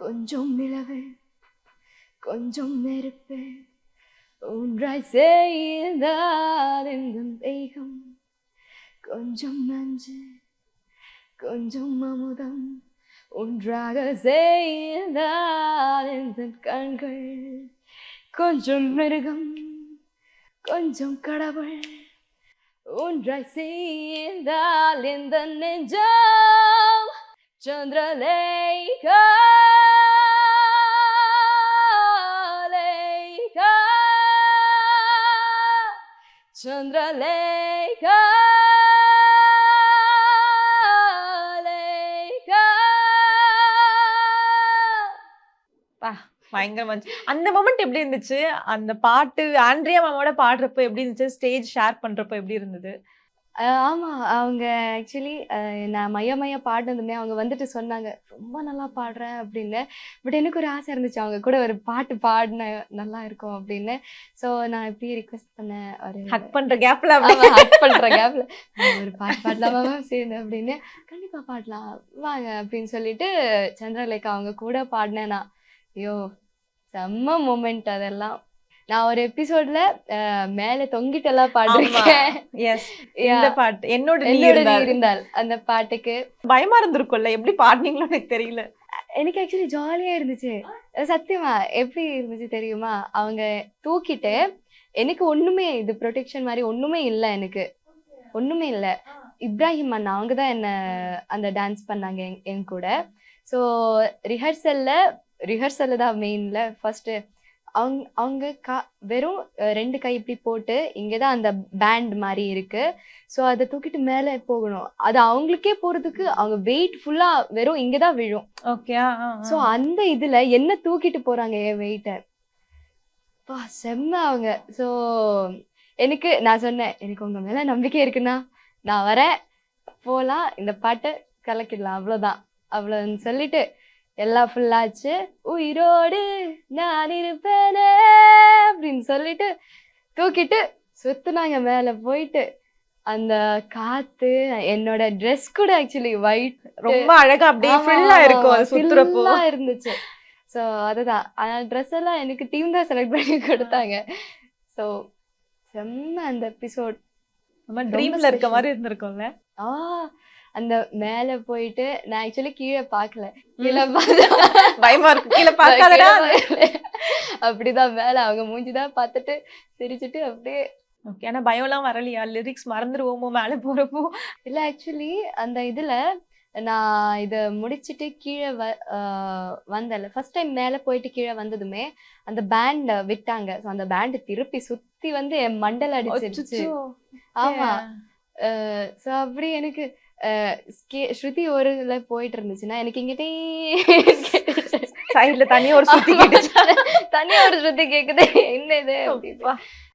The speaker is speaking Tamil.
கொஞ்சம் நிலவு கொஞ்சம் நெருப்பு ஒன்றாய் செய்தால் இந்த தேகம் கொஞ்சம் நஞ்சு கொஞ்சம் அமுதம் ஒன்றாக செய்தால் இந்த கண்கள் கொஞ்சம் மிருகம் கொஞ்சம் கடவுள் ஒன்றாய் செய்தால் இந்த நெஞ்சம் சந்திரலேகா லேகா சந்திரலேகா லேகா. பயங்கரமா இருந்துச்சு அந்த மொமெண்ட். எப்படி இருந்துச்சு அந்த பாட்டு? ஆண்ட்ரியா மாமாவோட பாடுறப்ப எப்படி இருந்துச்சு? ஸ்டேஜ் ஷேர் பண்றப்ப எப்படி இருந்தது? ஆமாம், அவங்க ஆக்சுவலி நான் மைய பாடினதுமே அவங்க வந்துட்டு சொன்னாங்க ரொம்ப நல்லா பாடுறேன் அப்படின்னு. பட் எனக்கு ஒரு ஆசை இருந்துச்சு அவங்க கூட ஒரு பாட்டு பாடின நல்லா இருக்கும் அப்படின்னு. ஸோ நான் இப்படியே ரிக்வெஸ்ட் பண்ணேன், ஒரு ஹக் பண்ற கேப்ல ஹக் பண்ணுற கேப்ல ஒரு பாட்டு பாடலாமா மேம் சேர்ந்து அப்படின்னு. கண்டிப்பாக பாடலாம் வாங்க அப்படின்னு சொல்லிட்டு சந்திரலேகா அவங்க கூட பாடினேன். ஐயோ செம்ம மூமெண்ட் அதெல்லாம். நான் ஒரு எபிசோட்ல மேல தொங்கிட்டு எல்லாம் பாடிருக்கேன். இந்த பாட்டு என்னோட நீ இருந்தால் அந்த பாட்டுக்கு பயமா இருந்திருக்கும்ல, எப்படி பாடுனீங்களோ எனக்கு தெரியல. எனக்கு ஆக்சுவலி ஜாலியா இருந்துச்சு. சத்தியமா எப்படி இருந்துச்சு தெரியுமா? அவங்க தூக்கிட்டு எனக்கு ஒண்ணுமே இது ப்ரொடெக்ஷன் மாதிரி ஒண்ணுமே இல்லை, எனக்கு ஒண்ணுமே இல்லை. இப்ராஹிம் அண்ணா அவங்க தான் என்ன அந்த டான்ஸ் பண்ணாங்க என் கூட. ஸோ ரிஹர்சல்ல தான் மெயின்ல ஃபர்ஸ்ட் அவங்க வெறும் 2 கை இப்படி போட்டு இங்கதான் அந்த பேண்ட் மாதிரி இருக்கு. ஸோ அதை தூக்கிட்டு மேலே போகணும். அது அவங்களுக்கே போறதுக்கு அவங்க வெயிட் ஃபுல்லா வெறும் இங்கதான் விழும். ஓகே. ஸோ அந்த இதுல என்ன தூக்கிட்டு போறாங்க என் வெயிட்ட. செம்ம அவங்க. ஸோ நான் சொன்னேன், எனக்கு உங்க மேல நம்பிக்கை இருக்குன்னா நான் வரேன், போலாம், இந்த பாட்டை கலக்கிடலாம், அவ்வளோதான் அவ்வளோன்னு சொல்லிட்டு எல்லாம் ஃபுல்லாச்சு. உயிரோடு நான் இருப்பேனே அப்படின்னு சொல்லிட்டு தூக்கிட்டு சுத்துனாங்க மேல போயிட்டு. அந்த காத்து என்னோட ட்ரெஸ் கூட ஆக்சுவலி ஒயிட் ரொம்ப அழகா அப்படியே ஃபுல்லா இருக்கும், அது சுத்துறப்போ இருந்துச்சு. ஸோ அதுதான் அந்த ட்ரெஸ் எல்லாம் எனக்கு டீம் தான் செலக்ட் பண்ணி கொடுத்தாங்க. ஸோ செம்ம அந்த எபிசோட். நம்ம ட்ரீம்ல இருக்க மாதிரி இருந்திருக்கும்ல. அந்த மேல போயிட்டு நான் ஆக்சுவலி கீழே பார்க்கல, பயமா இருக்கு கீழே பார்க்காதடா அப்படிதான் மேல அவங்க மூஞ்சிதான் பார்த்துட்டு சிரிச்சுட்டு அப்படியே. ஓகே. ஆனா பயம்லாம் வரலையா? லிரிக்ஸ் மறந்துடுவோமோ மேல போறப்போ? இல்ல ஆக்சுவலி அந்த இதுல நான் இதை முடிச்சுட்டு கீழே வந்தல ஃபர்ஸ்ட் டைம் மேல போயிட்டு கீழே வந்ததுமே அந்த பேண்ட் விட்டாங்க. ஸோ அந்த பேண்ட் திருப்பி சுத்தி வந்து என் மண்டல் அடிச்சிருச்சு. ஆமா. ஸோ அப்படி எனக்கு ஸ்ருதி ஒரு இதுல போயிட்டு இருந்துச்சுன்னா எனக்கு இங்கிட்டே சைட்ல தனியா ஒரு ஸ்ருதி கேக்குது, என்ன இது அப்படிப்பா.